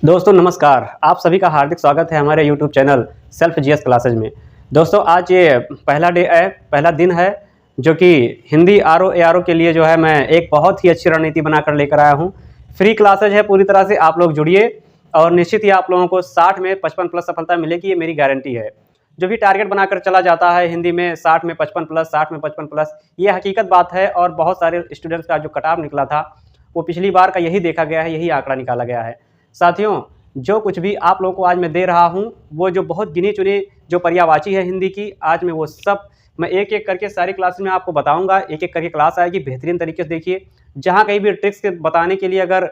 दोस्तों नमस्कार, आप सभी का हार्दिक स्वागत है हमारे YouTube channel self GS classes में। दोस्तों आज ये पहला दिन है जो कि हिंदी आरओ एआरओ के लिए जो है मैं एक बहुत ही अच्छी रणनीति बनाकर लेकर आया हूँ। फ्री क्लासेज है, पूरी तरह से आप लोग जुड़िए और निश्चित ही आप लोगों को 60 में 55 प्लस सफलता मिलेगी, ये मेरी गारंटी है। जो भी टारगेट बनाकर चला जाता है हिंदी में 60 में 55 प्लस, 60 में 55 प्लस, ये हकीकत बात है। और बहुत सारे स्टूडेंट्स का जो कट ऑफ निकला था वो पिछली बार का यही देखा गया है, यही आंकड़ा निकाला गया है। साथियों, जो कुछ भी आप लोगों को आज मैं दे रहा हूं वो जो बहुत गिनी चुनी जो पर्यायवाची है हिंदी की, आज मैं वो सब मैं एक एक करके सारी क्लास में आपको बताऊंगा। एक एक करके क्लास आएगी, बेहतरीन तरीके से देखिए। जहां कहीं भी ट्रिक्स के बताने के लिए अगर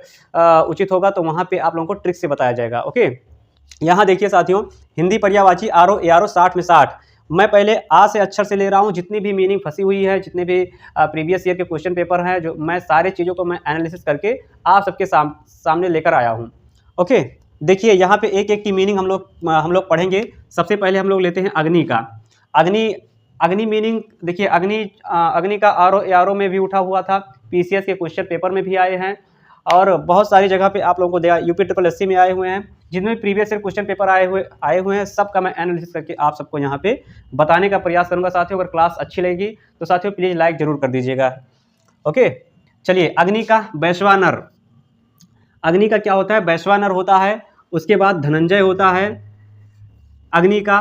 उचित होगा तो वहां पे आप लोगों को ट्रिक्स से बताया जाएगा। ओके, यहाँ देखिए साथियों, हिंदी पर्यायवाची आरओ एआरओ 60 में 60। मैं पहले आ से अक्षर से ले रहा हूँ, जितनी भी मीनिंग फंसी हुई है, जितने भी प्रीवियस ईयर के क्वेश्चन पेपर हैं, जो मैं सारी चीज़ों को मैं एनालिसिस करके आप सबके सामने लेकर आया हूँ। ओके, देखिए यहाँ पे एक एक की मीनिंग हम लोग पढ़ेंगे। सबसे पहले हम लोग लेते हैं अग्नि का। अग्नि मीनिंग देखिए, अग्नि का आरओ एआरओ में भी उठा हुआ था, पीसीएस के क्वेश्चन पेपर में भी आए हैं और बहुत सारी जगह पे आप लोगों को यूपी ट्रिपल एससी में आए हुए हैं। जितने भी प्रीवियस ईयर क्वेश्चन पेपर आए हुए हैं, सबका मैं एनालिसिस करके आप सबको यहाँ पे बताने का प्रयास करूँगा। साथियों, अगर क्लास अच्छी लगेगी तो साथियों प्लीज़ लाइक जरूर कर दीजिएगा। ओके, चलिए, अग्नि का वैश्वानर। अग्नि का क्या होता है? वैश्वानर होता है। उसके बाद धनंजय होता है। अग्नि का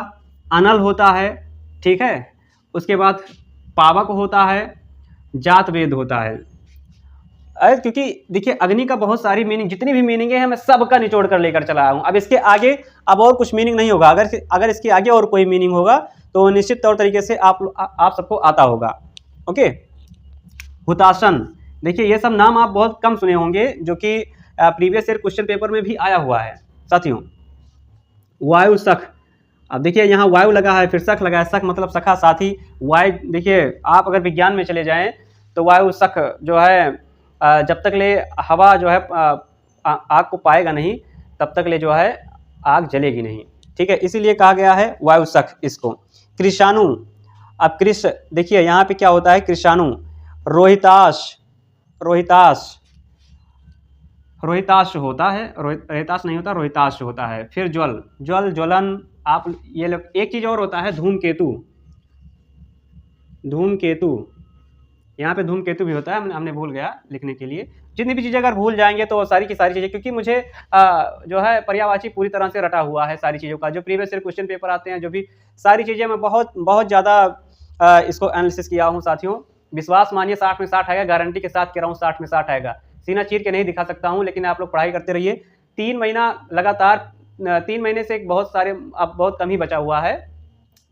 अनल होता है, ठीक है। उसके बाद पावक होता है, जातवेद होता है। क्योंकि देखिए अग्नि का बहुत सारी मीनिंग, जितनी भी मीनिंग है मैं सबका निचोड़ कर लेकर चला आया हूँ। अब इसके आगे अब और कुछ मीनिंग नहीं होगा। अगर इसके आगे और कोई मीनिंग होगा तो निश्चित तौर तरीके से आप सबको आता होगा। ओके, हुतासन। देखिए ये सब नाम आप बहुत कम सुने होंगे, जो कि प्रीवियस ईयर क्वेश्चन पेपर में भी आया हुआ है साथियों। वायु सख। अब देखिए यहाँ वायु लगा है, फिर सख लगा है। सख मतलब सखा, साथी। वायु देखिए, आप अगर विज्ञान में चले जाएं तो वायु सख जो है जब तक ले हवा जो है आग को पाएगा नहीं, तब तक ले जो है आग जलेगी नहीं, ठीक है। इसीलिए कहा गया है वायु सख इसको। कृषाणु। अब कृष देखिए यहाँ पे क्या होता है? कृषाणु। रोहिताश होता है, रोहिताश नहीं होता, रोहिताश होता है। फिर ज्वलन। आप ये लोग, एक चीज और होता है, धूमकेतु। यहाँ पे धूमकेतु भी होता है, हमने भूल गया लिखने के लिए। जितनी भी चीज़ें अगर भूल जाएंगे तो सारी की सारी चीज़ें, क्योंकि मुझे जो है पर्यायवाची पूरी तरह से रटा हुआ है सारी चीज़ों का। जो प्रीवियस ईयर क्वेश्चन पेपर आते हैं, जो भी सारी चीज़ें, मैं बहुत बहुत ज़्यादा इसको एनालिसिस किया हूँ साथियों। विश्वास मानिए 60 में 60 आएगा, गारंटी के साथ कह रहा हूँ 60 में 60 आएगा। सीना चीर के नहीं दिखा सकता हूँ, लेकिन आप लोग पढ़ाई करते रहिए। 3 महीना लगातार, 3 महीने से बहुत सारे अब बहुत कम ही बचा हुआ है,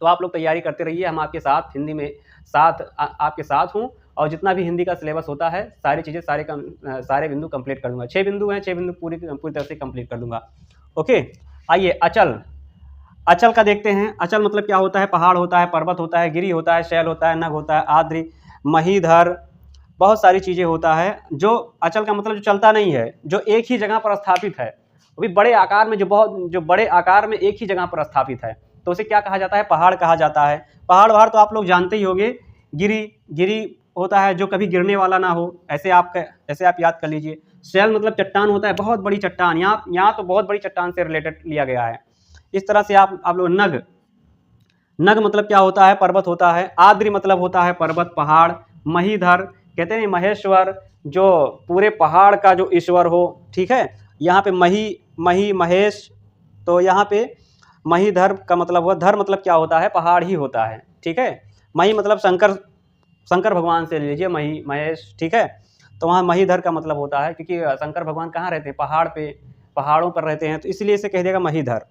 तो आप लोग तैयारी करते रहिए। हम आपके साथ हिंदी में आपके साथ हूँ, और जितना भी हिंदी का सिलेबस होता है सारी चीज़ें सारे बिंदु कंप्लीट कर दूंगा। 6 बिंदु हैं, 6 बिंदु पूरी तरह से कंप्लीट कर दूंगा। ओके, आइए अचल का देखते हैं। अचल मतलब क्या होता है? पहाड़ होता है, पर्वत होता है, गिरी होता है, शैल होता है, नग होता है, आद्रि, महीधर, बहुत सारी चीज़ें होता है। जो अचल का मतलब जो चलता नहीं है, जो एक ही जगह पर स्थापित है, वो भी बड़े आकार में, जो बड़े आकार में एक ही जगह पर स्थापित है, तो उसे क्या कहा जाता है? पहाड़ कहा जाता है। पहाड़ तो आप लोग जानते ही होंगे। गिरी होता है जो कभी गिरने वाला ना हो, ऐसे आप याद कर लीजिए। शैल मतलब चट्टान होता है, बहुत बड़ी चट्टान। यहाँ तो बहुत बड़ी चट्टान से रिलेटेड लिया गया है। इस तरह से आप लोग नग मतलब क्या होता है? पर्वत होता है। आद्रि मतलब होता है पर्वत, पहाड़। महीधर कहते हैं महेश्वर, जो पूरे पहाड़ का जो ईश्वर हो, ठीक है। यहाँ पे मही महेश, तो यहाँ पे महीधर का मतलब हुआ। धर मतलब क्या होता है? पहाड़ ही होता है, ठीक है। मही मतलब शंकर भगवान से ले लीजिए, मही महेश, ठीक है। तो वहाँ महीधर का मतलब होता है, क्योंकि शंकर भगवान कहाँ रहते हैं? पहाड़ों पर रहते हैं, तो इसलिए इसे कह देगा महीधर।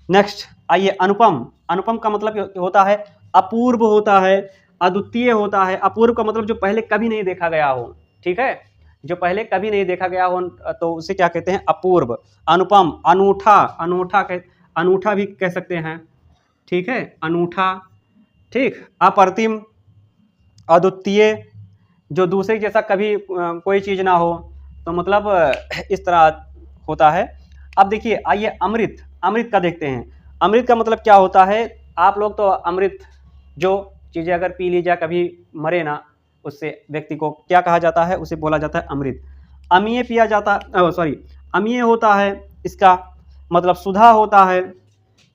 नेक्स्ट आइए, अनुपम का मतलब होता है अपूर्व होता है, अद्वितीय होता है। अपूर्व का मतलब जो पहले कभी नहीं देखा गया हो, ठीक है। जो पहले कभी नहीं देखा गया हो तो उसे क्या कहते हैं? अपूर्व। अनुपम, अनूठा भी कह सकते हैं, ठीक है, अनूठा, ठीक। अप्रतिम, अद्वितीय, जो दूसरे जैसा कभी कोई चीज़ ना हो, तो मतलब इस तरह होता है। अब देखिए आइए अमृत का देखते हैं। अमृत का मतलब क्या होता है? आप लोग तो अमृत जो चीज़ें अगर पी ली जाए कभी मरे ना, उससे व्यक्ति को क्या कहा जाता है, उसे बोला जाता है अमृत। अमीय पिया जाता, सॉरी, अमीय होता है, इसका मतलब सुधा होता है,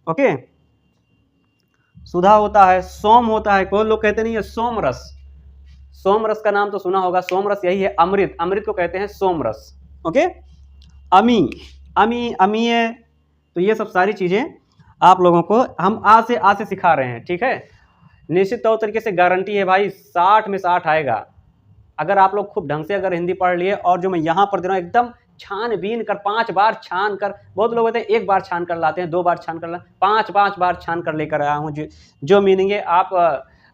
ओके, सुधा होता है, सोम होता है, कोई लोग कहते नहीं है सोम रस, सोम रस का नाम तो सुना होगा, सोम रस यही है, अमृत, अमृत को कहते हैं सोम रस, ओके। अमी, अमी, अमीय, तो ये सब सारी चीज़ें आप लोगों को हम आज से सिखा रहे हैं, ठीक है। निश्चित तौर तरीके से गारंटी है भाई 60 में 60 आएगा, अगर आप लोग खूब ढंग से अगर हिंदी पढ़ लिए, और जो मैं यहाँ पर दे रहा हूँ एकदम छानबीन कर, 5 बार छान कर, बहुत लोग होते हैं 1 बार छान कर लाते हैं, 2 बार छान कर लाते हैं, 5 बार छान कर लेकर आया हूँ। जो मीनिंग है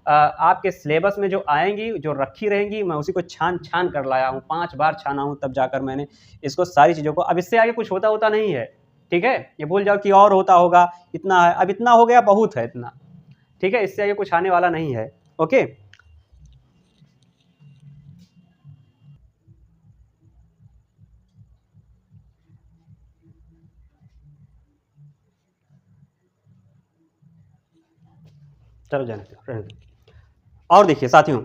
आपके सिलेबस में जो आएंगी, जो रखी रहेंगी, मैं उसी को छान कर लाया हूँ, 5 बार छाना हूँ, तब जाकर मैंने इसको सारी चीज़ों को, अब इससे आगे कुछ होता नहीं है, ठीक है। ये भूल जाओ कि और होता होगा, इतना है, अब इतना हो गया, बहुत है इतना, ठीक है, इससे आगे कुछ आने वाला नहीं है, ओके। चलो जाने दो। और देखिए साथियों,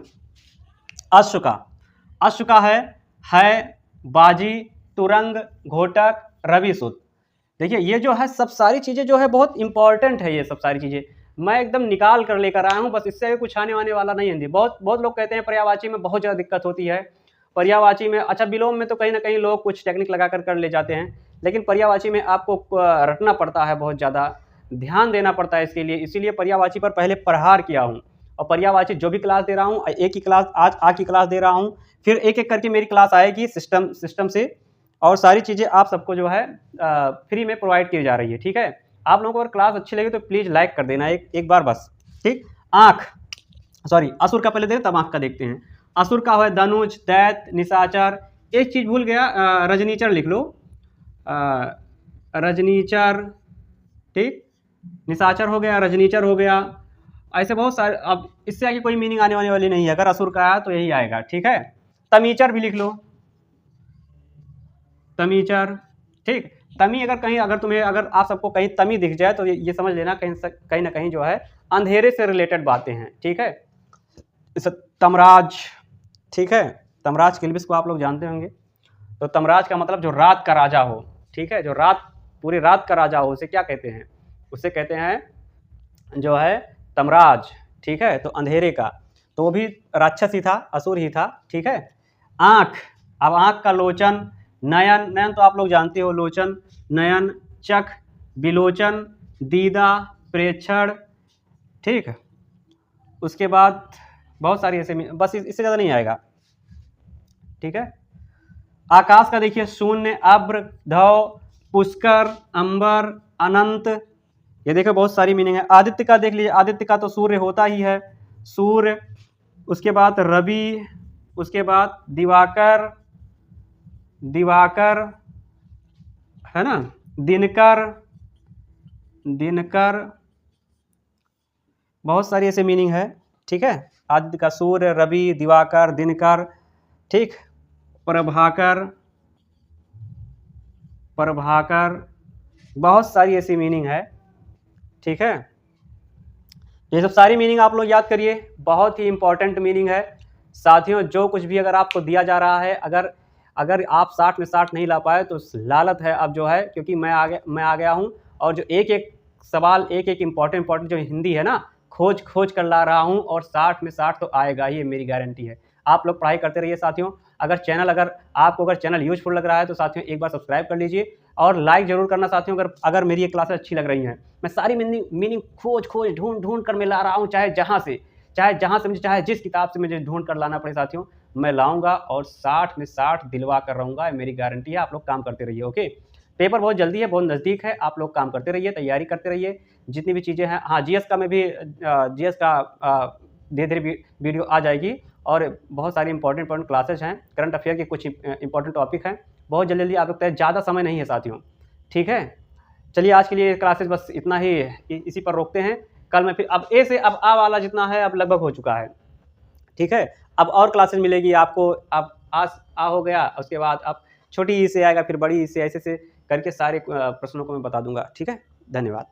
अश्व का है बाजी, तुरंग, घोटक, रवि सुत। देखिए ये जो है सब सारी चीज़ें जो है बहुत इंपॉर्टेंट है, ये सब सारी चीज़ें मैं एकदम निकाल कर लेकर आया हूँ, बस इससे आगे कुछ आने वाला नहीं है। बहुत लोग कहते हैं पर्यायवाची में बहुत ज़्यादा दिक्कत होती है, पर्यायवाची में, अच्छा विलोम में तो कहीं ना कहीं लोग कुछ टेक्निक लगा कर ले जाते हैं, लेकिन पर्यायवाची में आपको रटना पड़ता है, बहुत ज़्यादा ध्यान देना पड़ता है इसके लिए, इसीलिए पर्यायवाची पर पहले प्रहार किया हूँ। और पर्यायवाची जो भी क्लास दे रहा हूँ, एक ही क्लास आज की क्लास दे रहा हूँ, फिर एक एक करके मेरी क्लास आएगी सिस्टम से, और सारी चीज़ें आप सबको जो है फ्री में प्रोवाइड की जा रही है, ठीक है। आप लोगों को अगर क्लास अच्छी लगी तो प्लीज़ लाइक कर देना एक बार बस, ठीक। असुर का पहले देखें तब आँख का देखते हैं। असुर का है धनुष, दैत्य, निशाचर, एक चीज़ भूल गया, रजनीचर लिख लो, रजनीचर, ठीक, निशाचर हो गया, रजनीचर हो गया, ऐसे बहुत सारे। अब इससे आगे कोई मीनिंग आने वाली नहीं है, अगर असुर का आया तो यही आएगा, ठीक है। तमीचर भी लिख लो, तमीचर, ठीक। तमी अगर आप सबको कहीं तमी दिख जाए तो ये समझ लेना कहीं ना कहीं जो है अंधेरे से रिलेटेड बातें हैं, ठीक है। तमराज, ठीक है, तमराज किल्बिस को आप लोग जानते होंगे, तो तमराज का मतलब जो रात का राजा हो, ठीक है, जो पूरी रात का राजा हो, उसे क्या कहते हैं, उसे कहते हैं जो है तमराज, ठीक है। तो अंधेरे का, तो वो भी राक्षस ही था, असुर ही था, ठीक है। आँख, अब आँख का लोचन, नयन तो आप लोग जानते हो, लोचन, नयन, चख, विलोचन, दीदा, प्रेक्षण, ठीक है। उसके बाद बहुत सारी ऐसे, बस इससे ज़्यादा नहीं आएगा, ठीक है। आकाश का देखिए, शून्य, अब्र, धव, पुष्कर, अंबर, अनंत, ये देखो बहुत सारी मीनिंग है। आदित्य का देख लीजिए, आदित्य का तो सूर्य होता ही है, सूर्य, उसके बाद रवि, उसके बाद दिवाकर है ना, दिनकर, बहुत सारी ऐसे मीनिंग है, ठीक है। आदित्य का सूर्य, रवि, दिवाकर, दिनकर, ठीक, प्रभाकर, बहुत सारी ऐसी मीनिंग है, ठीक है। ये सब सारी मीनिंग आप लोग याद करिए, बहुत ही इंपॉर्टेंट मीनिंग है साथियों। जो कुछ भी अगर आपको दिया जा रहा है, अगर आप 60 में 60 नहीं ला पाए तो लालत है अब जो है, क्योंकि मैं आ गया हूँ, और जो एक एक सवाल, एक इंपॉर्टेंट जो हिंदी है ना, खोज कर ला रहा हूँ, और 60 में 60 तो आएगा ही, मेरी गारंटी है। आप लोग पढ़ाई करते रहिए साथियों। अगर आपको चैनल यूजफुल लग रहा है तो साथियों एक बार सब्सक्राइब कर लीजिए, और लाइक जरूर करना साथियों, अगर मेरी ये क्लासेस अच्छी लग रही हैं। मैं सारी मीनिंग खोज ढूंढ कर मैं ला रहा हूँ, चाहे जहाँ से मुझे, चाहे जिस किताब से मुझे ढूंढ कर लाना पड़े साथियों, मैं लाऊंगा, और 60 में 60 दिलवा कर रहूँगा, मेरी गारंटी है। आप लोग काम करते रहिए, ओके। पेपर बहुत जल्दी है, बहुत नज़दीक है, आप लोग काम करते रहिए, तैयारी करते रहिए, जितनी भी चीज़ें हैं। हाँ, जीएस का मैं भी जीएस का धीरे धीरे वीडियो आ जाएगी, और बहुत सारी इंपॉर्टेंट क्लासेज हैं, करंट अफेयर के कुछ इंपॉर्टेंट टॉपिक हैं, बहुत जल्दी आप लोग, ज़्यादा समय नहीं है साथियों, ठीक है। चलिए आज के लिए क्लासेज बस इतना ही, इसी पर रोकते हैं। कल मैं फिर अब ए से अब आ वाला जितना है अब लगभग हो चुका है, ठीक है। अब और क्लासेज मिलेगी आपको, अब आज आ हो गया, उसके बाद अब छोटी ई से आएगा, फिर बड़ी ई से, ऐसे से करके सारे प्रश्नों को मैं बता दूंगा, ठीक है। धन्यवाद।